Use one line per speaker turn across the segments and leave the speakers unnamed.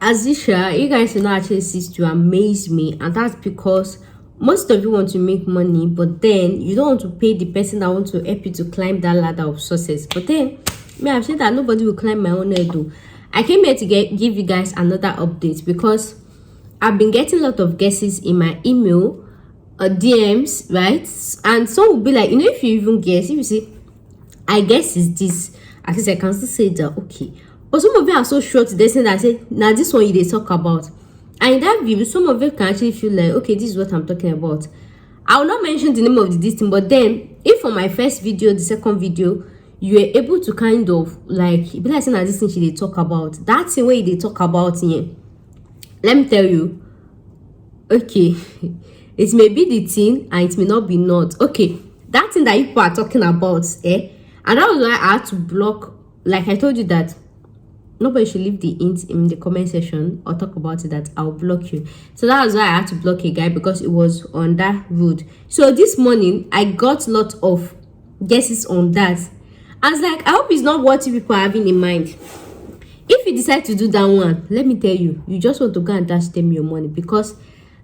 as usual, you guys will not actually cease to amaze me, and that's because most of you want to make money, but then you don't want to pay the person that wants to help you to climb that ladder of success. But then me, I've said that nobody will climb my own ladder. I came here to give you guys another update because I've been getting a lot of guesses in my email, DMs, right? And some will be like, you know, if you even guess, if you say, I guess is this, at least I can still say that, okay. But some of you are so short to say that I say, now this one you they talk about. And in that view, some of you can actually feel like, okay, this is what I'm talking about. I will not mention the name of this thing, but then if for my first video, the second video, you were able to kind of like, be like saying that this thing they talk about, that thing where they talk about here, let me tell you, okay, it may be the thing and it may not be not. Okay, that thing that people are talking about, and that was why I had to block, like I told you that nobody should leave the hint in the comment section or talk about it, that I'll block you. So that was why I had to block a guy, because it was on that road. So this morning I got a lot of guesses on that. I was like, I hope it's not what people are having in mind. If you decide to do that one, let me tell you, you just want to go and dash them your money, because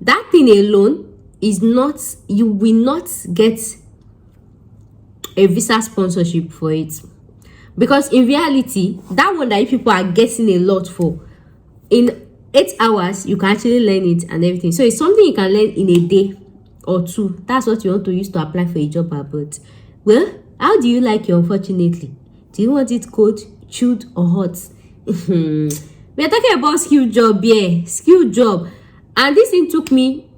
that thing alone is not, you will not get a visa sponsorship for it. Because in reality, that one that people are getting a lot for, in 8 hours you can actually learn it and everything. So it's something you can learn in a day or two. That's what you want to use to apply for a job abroad. Well, how do you like it, unfortunately? Do you want it cold, chilled, or hot? We are talking about skill job, yeah, skill job. And this thing took me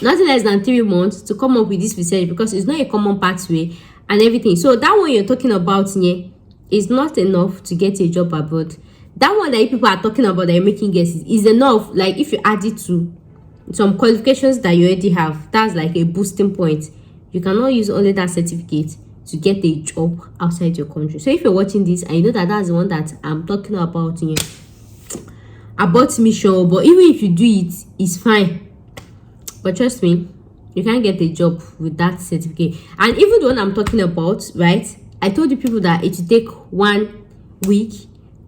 nothing less than 3 months to come up with this research, because it's not a common pathway and everything. So that one you're talking about here is not enough to get a job abroad. That one that people are talking about that you're making guesses is enough. Like if you add it to some qualifications that you already have, that's like a boosting point. You cannot use only that certificate to get a job outside your country. So if you're watching this and you know that that's the one that I'm talking about here, about mission, but even if you do it, it's fine. But trust me, you can't get a job with that certificate. And even the one I'm talking about, right, I told you people that it will take 1 week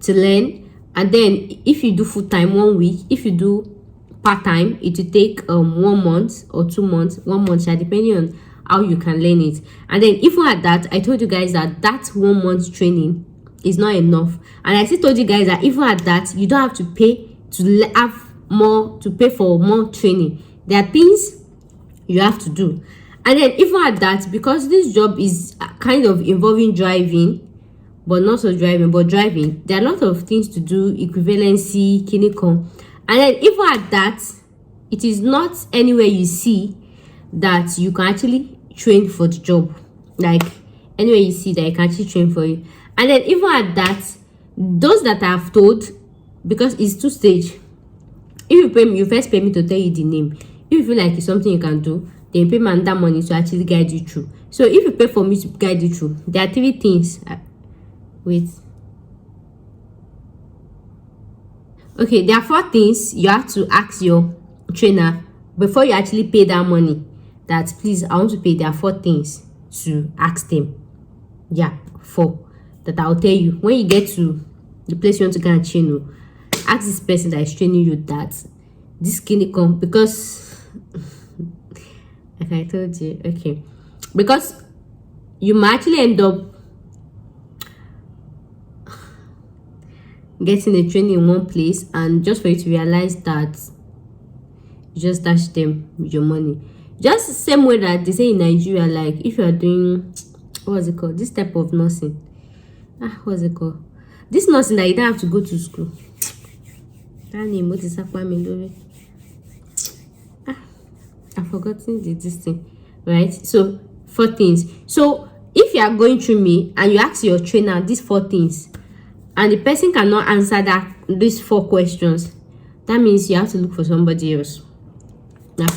to learn, and then if you do full-time 1 week, if you do part-time, it will take 1 month or 2 months, 1 month, depending on how you can learn it. And then even at that, I told you guys that 1 month training is not enough. And I still told you guys that even at that, you don't have to pay to have more, to pay for more training. There are things you have to do. And then even at that, because this job is kind of involving driving, but not so driving, but driving, there are a lot of things to do, equivalency, clinical. And then even at that, it is not anywhere you see that you can actually train for the job. Like anywhere you see that you can actually train for you. And then even at that, those that I have told, because it's 2 stage. If you pay me, you first pay me to tell you the name. If you feel like it's something you can do, then you pay me that money to actually guide you through. So if you pay for me to guide you through, there are 3 things. Wait. Okay, there are 4 things you have to ask your trainer before you actually pay that money. That please, I want to pay. There are 4 things to ask them. Yeah, 4 that I'll tell you. When you get to the place you want to go and train, ask this person that is training you that this clinical, because like I told you, okay, because you might actually end up getting a training in one place, and just for you to realize that you just dash them with your money. Just the same way that they say in Nigeria, like if you are doing, what's it called, this type of nursing, what's it called, this nursing that you don't have to go to school. That name, what is that? I've forgotten this thing, right? So 4 things. So if you are going through me and you ask your trainer these 4 things, and the person cannot answer these 4 questions, that means you have to look for somebody else.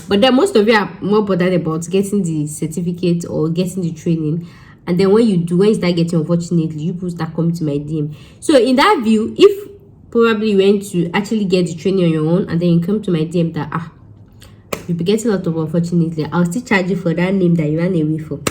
But then most of you are more bothered about getting the certificate or getting the training, and then when you start getting, unfortunately, you people start coming to my DM. So in that view, if probably you went to actually get the training on your own, and then you come to my DM that you'll be getting a lot of, unfortunately, I'll still charge you for that name that you ran away from.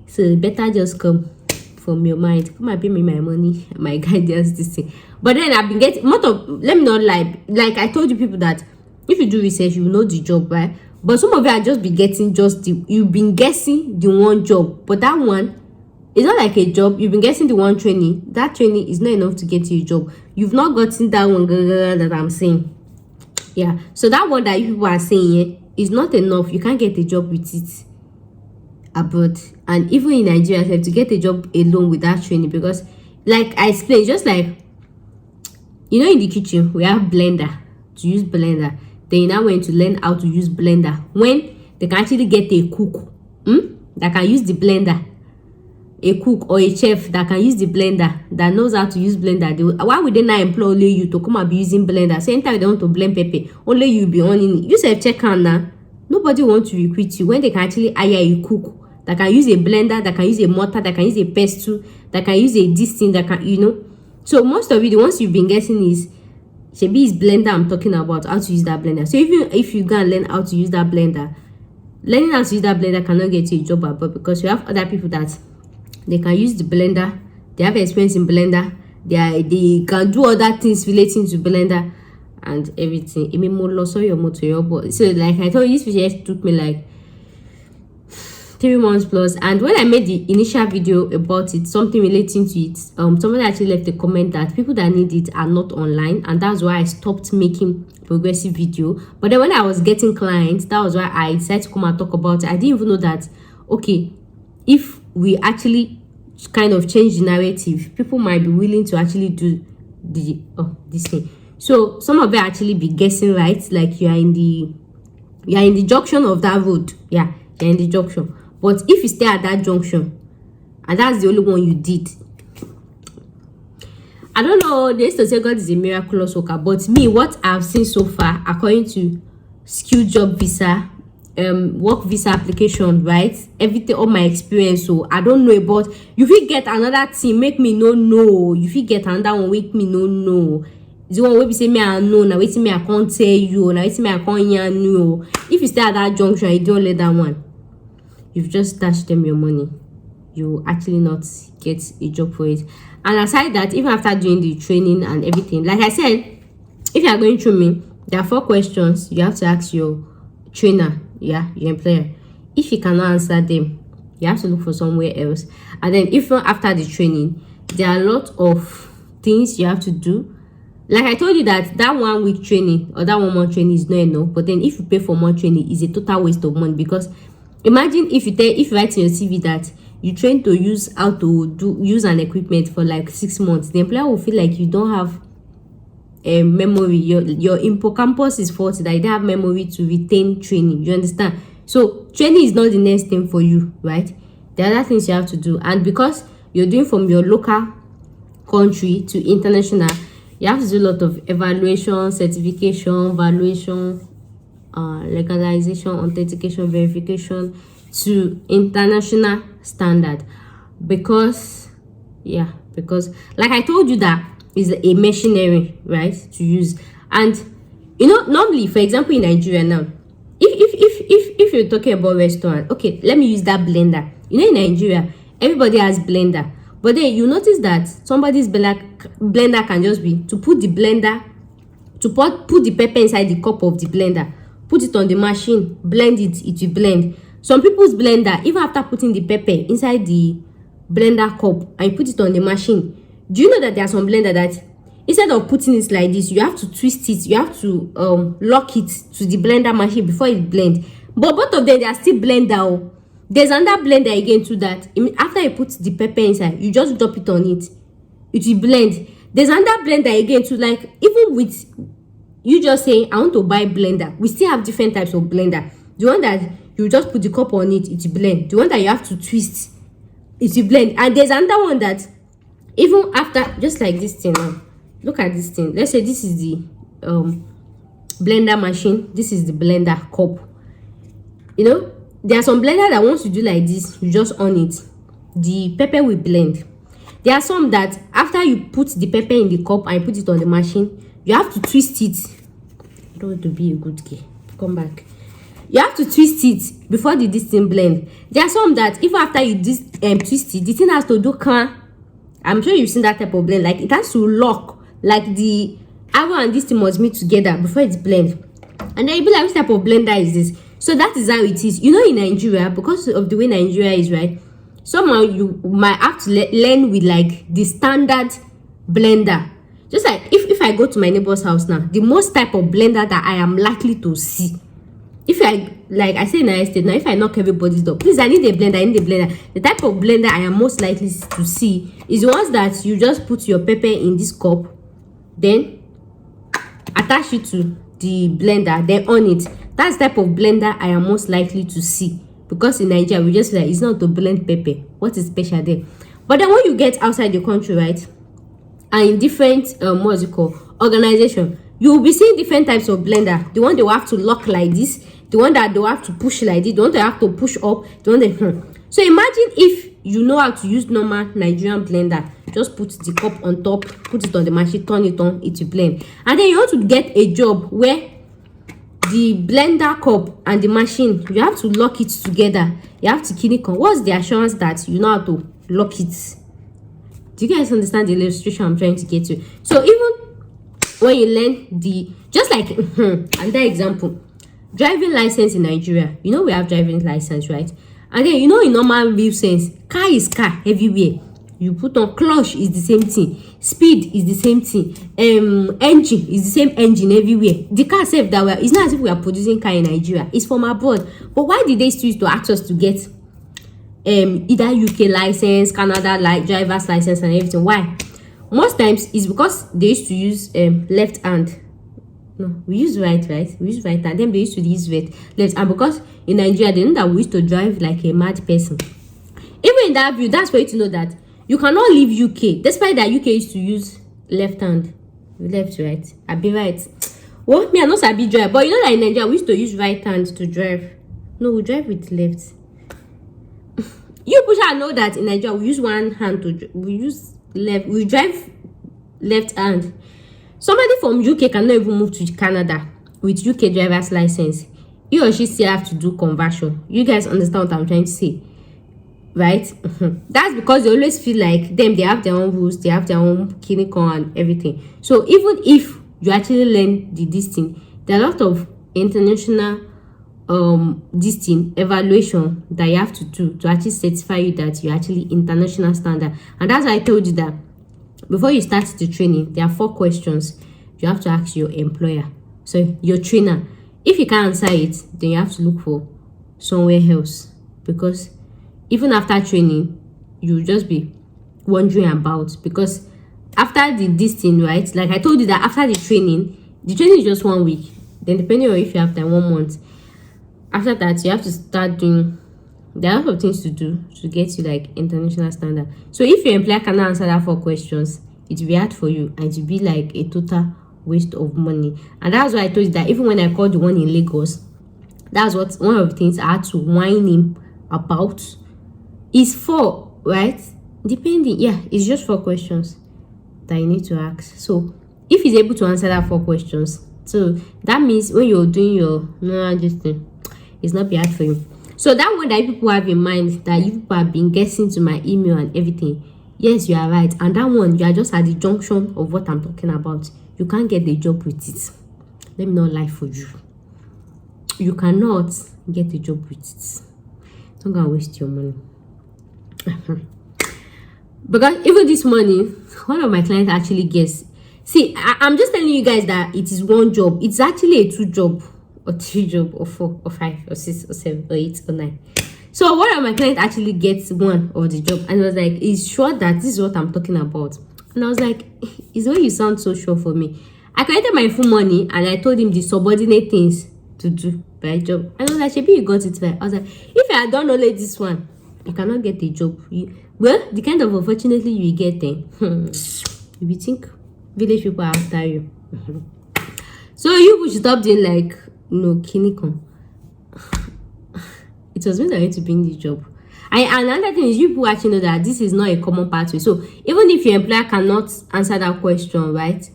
So better just come from your mind, come and pay me my money, my guidance, this thing. But then I've been getting lot of, let me not lie, like I told you people that if you do research, you know the job, right? But some of you are just be getting you've been guessing the one job, but that one is not like a job. You've been guessing the one training. That training is not enough to get you a job. You've not gotten that one that I'm saying. Yeah, so that one that you people are saying is not enough. You can't get a job with it abroad, and even in Nigeria, you have to get a job alone with that training, because like I explained, just like, you know, in the kitchen we have blender, to use blender. Then you now went to learn how to use blender, when they can actually get a cook that can use the blender, a cook or a chef that can use the blender, that knows how to use blender. Why would they not employ only you to come and be using blender? Same time they want to blend pepper, only you be on it. You say check on now. Nobody wants to recruit you when they can actually hire a cook that can use a blender, that can use a mortar, that can use a pestle, that can use a this thing, that can, you know. So most of it, the ones you've been guessing is Shebi is blender. I'm talking about how to use that blender. So if you go and learn how to use that blender, learning how to use that blender cannot get you a job abroad, because you have other people that they can use the blender, they have experience in blender, they can do other things relating to blender and everything. So like I told you, this video took me like 3 months plus. And when I made the initial video about it, something relating to it, somebody actually left a comment that people that need it are not online, and that's why I stopped making progressive video. But then when I was getting clients, that was why I decided to come and talk about it. I didn't even know that, okay, if we actually kind of change the narrative, people might be willing to actually do this thing. So some of you actually be guessing, right? Like you are in the junction of that road. Yeah, you're in the junction. But if you stay at that junction and that's the only one you did, I don't know, they used to say God is a miraculous worker, but me, what I've seen so far, according to skill job visa, work visa application, right, everything, all my experience, so I don't know about, you fit get another thing make me no know, you fit get another one make me no know. The one wey be say me I know, now waiting me I can't tell you, now waiting me I can't hear you. If you stay at that junction, you don't let that one, you've just dashed them your money. You actually not get a job for it. And aside that, even after doing the training and everything, like I said, if you are going through me, there are 4 questions you have to ask your trainer, yeah, your employer. If you cannot answer them, you have to look for somewhere else. And then if not after the training, there are a lot of things you have to do. Like I told you that 1 week training or that 1 month training is not enough. But then if you pay for more training, it's a total waste of money, because imagine if you write in your CV that you train to use how to use an equipment for like 6 months, the employer will feel like you don't have a memory. Your hippocampus is faulty, that you don't have memory to retain training. You understand? So training is not the next thing for you, right? There are other things you have to do, and because you're doing from your local country to international, you have to do a lot of evaluation, certification, valuation, legalization, authentication, verification to international standard. Because like I told you, that is a machinery, right, to use. And you know, normally, for example, in Nigeria now, if you're talking about restaurant, okay, let me use that blender. You know, in Nigeria everybody has blender, but then you notice that somebody's blender can just be to put the blender, to put the pepper inside the cup of the blender, put it on the machine, blend it, it will blend. Some people's blender, even after putting the pepper inside the blender cup and you put it on the machine, do you know that there are some blender that instead of putting it like this, you have to twist it, you have to lock it to the blender machine before it blend. But both of them, they are still blender. There's another blender again to that. After you put the pepper inside, you just drop it on it, it will blend. There's another blender again to, like, even with you just saying I want to buy blender, we still have different types of blender. The one that you just put the cup on it, it will blend. The one that you have to twist, it will blend. And there's another one that even after, just like this thing now, look at this thing. Let's say this is the blender machine, this is the blender cup. You know, there are some blender that once you do like this, you just on it, the pepper will blend. There are some that after you put the pepper in the cup and you put it on the machine, you have to twist it. I don't want to be a good girl. Come back. You have to twist it before this thing blend. There are some that even after you twist it, the thing has to do can. I'm sure you've seen that type of blend. Like, it has to lock Like the agro and this thing must meet together before it's blend. And then you be like, which type of blender is this? So that is how it is. You know, in Nigeria, because of the way Nigeria is, right? Somehow you might have to learn with like the standard blender. Just like if I go to my neighbor's house now, the most type of blender that I am likely to see, if I, like I say in my estate now, if I knock everybody's door, please, I need a blender, I need a blender. The type of blender I am most likely to see is the ones that you just put your pepper in this cup, then attach it to the blender, then on it. That's the type of blender I am most likely to see. Because in Nigeria, we just feel like it's not to blend pepper. What is special there? But then when you get outside the country, right, and in different what's it called, organization, you will be seeing different types of blender. The one they will have to lock like this, the one that they will have to push like this, the one they have to push up, the one that So imagine if you know how to use normal Nigerian blender. Just put the cup on top, put it on the machine, turn it on, it will blend. And then you want to get a job where the blender cup and the machine, you have to lock it together. You have to kill it. What's the assurance that you know how to lock it? Do you guys understand the illustration I'm trying to get to? So even when you learn the, just like another example, driving license in Nigeria, you know we have driving license, right? And then you know in normal real sense, car is car everywhere. You put on clutch is the same thing, speed is the same thing, engine is the same engine everywhere. The car safe that well, it's not as if we are producing car in Nigeria, it's from abroad. But why did they still used to ask us to get either UK license, Canada driver's license and everything? Why? Most times it's because they used to use left hand. No, we use right, we use right hand. Then they used to use left, and because in Nigeria they know that we used to drive like a mad person. Even in that view, that's for you to know that you cannot leave UK, despite that UK used to use left hand, left, right. I be right. Well, me I know sabi drive, but you know that in Nigeria we used to use right hand to drive. No, we drive with left. You push I know that in Nigeria we use one hand to we use left. We drive left hand. Somebody from UK cannot even move to Canada with UK driver's license. He or she still have to do conversion. You guys understand what I'm trying to say? Right? That's because they always feel like they have their own rules, they have their own clinical and everything. So even if you actually learn this thing, there are a lot of international this thing evaluation that you have to do to actually certify you that you're actually international standard. And that's why I told you that before you start the training, there are 4 questions you have to ask your employer, so your trainer. If you can't answer it, then you have to look for somewhere else, because even after training, you'll just be wondering about, because after this thing, right, like I told you that after the training is just 1 week, then depending on if you have time, 1 month. After that, you have to start doing, there are a lot of things to do to get you like international standard. So if your employer cannot answer that 4 questions, it will be hard for you, and it will be like a total waste of money. And that's why I told you that even when I called the one in Lagos, that's what one of the things I had to whine him about. Is 4, right? Depending, yeah, it's just 4 questions that you need to ask. So if he's able to answer that 4 questions, so that means when you're doing your thing, it's not bad for you. So that one that people have in mind, that you people have been guessing to my email and everything, yes, you are right. And that one, you are just at the junction of what I'm talking about. You can't get the job with it. Let me not lie for you. You cannot get a job with it. Don't go and waste your money. Because even this morning, one of my clients actually guessed. See, I'm just telling you guys that it is 1 job. It's actually a 2 job or 3 job or 4 or 5 or 6 or 7 or 8 or 9. So one of my clients actually gets 1 of the job, and I was like, is sure that this is what I'm talking about? And I was like, is the way you sound so sure for me. I collected my full money and I told him the subordinate things to do by job. And I was like, Shebi, you got it right. I was like, if I had done only this one, you cannot get a job. Well, the kind of unfortunately you get then, you will think village people are after you. So you should stop doing like, kinikon. It was me that went to bring the job. And another thing is, you people actually know that this is not a common pathway. So even if your employer cannot answer that question, right,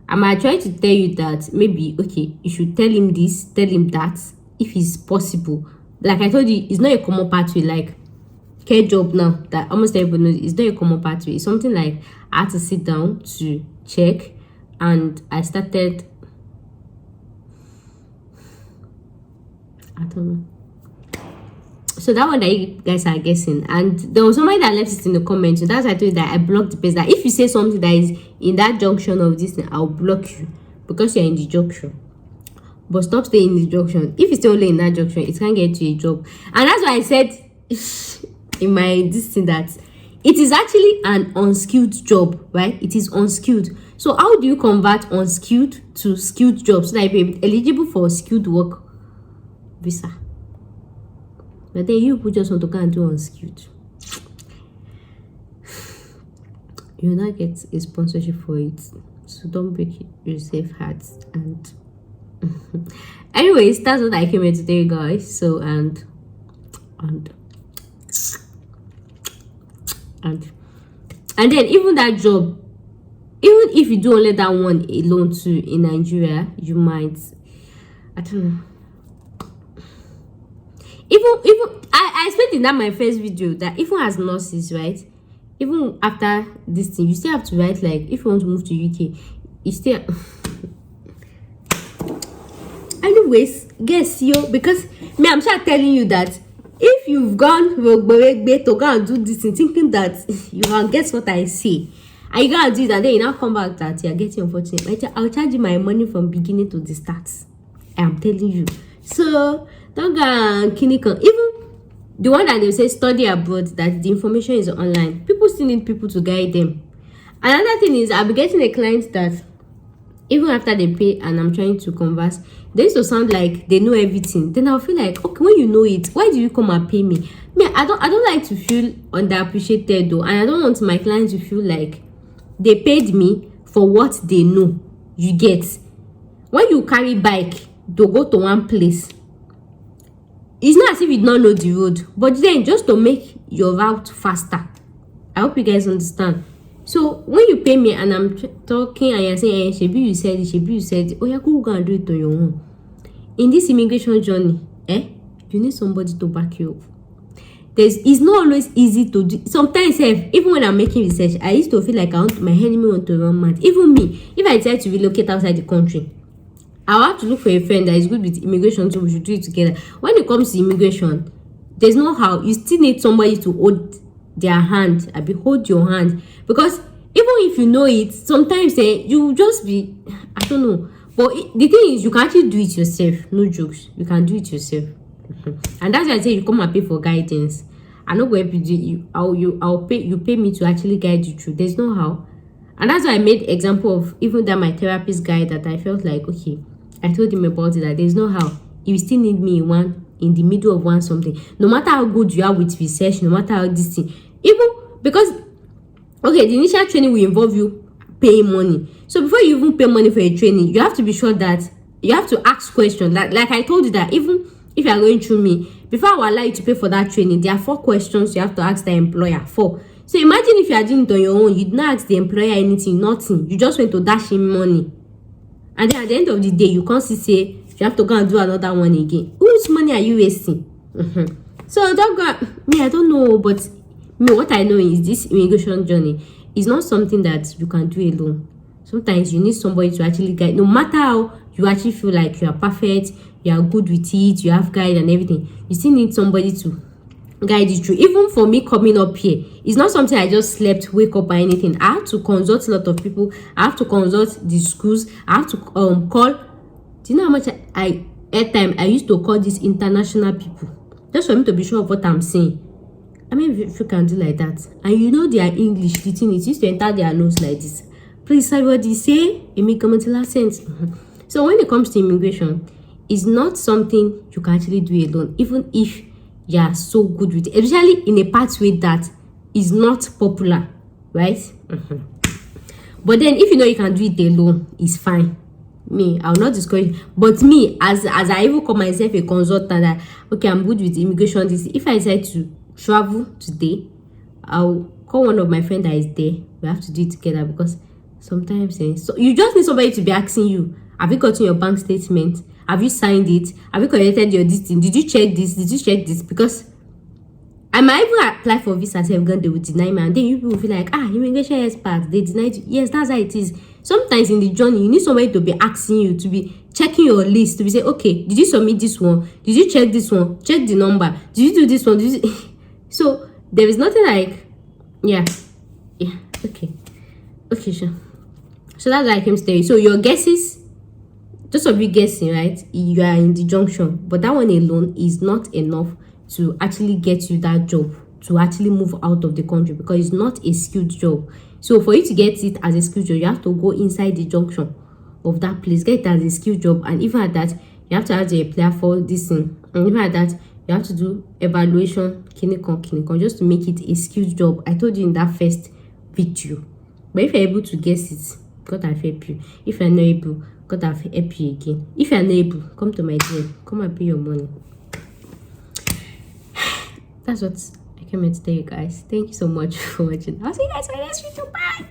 I might try to tell you that maybe, okay, you should tell him this, tell him that, if it's possible. Like I told you, it's not a common pathway. Like care job now that almost everybody knows, it's not a common pathway. It's something like I had to sit down to check, and I started, I don't know. So that one that you guys are guessing, and there was somebody that left it in the comments. So that's why I told you that I blocked the page. That if you say something that is in that junction of this thing, I'll block you because you're in the junction. But stop staying in the junction. If you stay only in that junction, it can't get you a job. And that's why I said in my this thing that it is actually an unskilled job, right? It is unskilled. So how do you convert unskilled to skilled jobs so that you're eligible for skilled work visa? But then you just want to go and do unskilled. You'll not get a sponsorship for it. So don't break yourself hearts. And anyways, that's what I came here today, guys. So and then even that job, even if you do only that one alone too in Nigeria, you might, I don't know. Even I explained in that my first video that even as nurses, right, even after this thing, you still have to write, like, if you want to move to UK, you still anyways, guess you, because me, I'm sure telling you that if you've gone to go and do this thing, thinking that you can guess what I say, and you go and do it, and then you now come back that you're getting unfortunate, I'll charge you my money from beginning to the start. I'm telling you. So don't go and clinical. Even the one that they say study abroad, that the information is online, people still need people to guide them. Another thing is, I'll be getting a client that even after they pay and I'm trying to converse, they used to sound like they know everything. Then I'll feel like, okay, when you know it, why do you come and pay me? I don't like to feel underappreciated though, and I don't want my clients to feel like they paid me for what they know. You get? When you carry bike to go to one place, it's not as if you don't know the road, but then just to make your route faster. I hope you guys understand. So when you pay me and I'm talking and you're saying, Shebi you said it, oh yeah, go and do it on your own. In this immigration journey, you need somebody to back you up. It's not always easy to do. Sometimes, even when I'm making research, I used to feel like my enemy want to run mad. Even me, if I decide to relocate outside the country, I'll have to look for a friend that is good with immigration, so we should do it together. When it comes to immigration, there's no how. You still need somebody to hold their hand, hold your hand, because even if you know it, sometimes you just be, I don't know. But the thing is, you can actually do it yourself. No jokes, you can do it yourself. And that's why I say you come and pay for guidance. I'm not going to do you. I'll pay. You pay me to actually guide you through. There's no how. And that's why I made example of even that my therapist guy that I felt like, okay, I told him about it, that there's no how. You still need me in the middle of one something. No matter how good you are with research, no matter how this thing, even because okay, the initial training will involve you paying money. So before you even pay money for a training, you have to be sure that you have to ask questions. Like I told you that even if you are going through me, before I will allow you to pay for that training, there are 4 questions you have to ask the employer for. So imagine if you are doing it on your own, you did not ask the employer anything, nothing. You just went to dash him money. And then at the end of the day, you can't say you have to go and do another one again. Whose money are you wasting? So don't go. I don't know, but what I know is this immigration journey is not something that you can do alone. Sometimes you need somebody to actually guide. No matter how you actually feel like you are perfect, you are good with it, you have guide and everything, you still need somebody to guide you through. Even for me coming up here, it's not something I just slept, wake up or anything. I have to consult a lot of people. I have to consult the schools. I have to call. Do you know how much airtime I used to call these international people just for me to be sure of what I'm saying? I mean, if you can do like that, and you know their English, the thing is used to enter their nose like this. Please, everybody say, it make common sense. So when it comes to immigration, it's not something you can actually do alone, even if you are so good with it, especially in a pathway that is not popular, right? But then if you know you can do it alone, it's fine. I'll not discourage. But me, as I even call myself a consultant, that okay, I'm good with immigration. If I decide to travel today, I'll call one of my friends that is there. We have to do it together, because sometimes so you just need somebody to be asking you, have you gotten your bank statement? Have you signed it? Have you collected your this thing? Did you check this? Did you check this? Because I might even apply for visa, they will deny me, and then you people will feel like, immigration expert, they denied you. Yes, that's how it is. Sometimes in the journey, you need somebody to be asking you, to be checking your list, to be saying, okay, did you submit this one? Did you check this one? Check the number. Did you do this one? Did you... So there is nothing like, yeah, okay, sure. So that's why I came to tell you. So your guesses, just of you guessing, right? You are in the junction, but that one alone is not enough to actually get you that job, to actually move out of the country, because it's not a skilled job. So for you to get it as a skilled job, you have to go inside the junction of that place, get it as a skilled job, and even at that, you have to have to apply for this thing, and even at that, you have to do evaluation, kinikon, just to make it a skilled job. I told you in that first video. But if you're able to guess it, God have help you. If you're not able, God have help you again. If you're not able, come to my DM, come and pay your money. That's what I came here to tell you guys. Thank you so much for watching. I'll see you guys in my next video. Bye.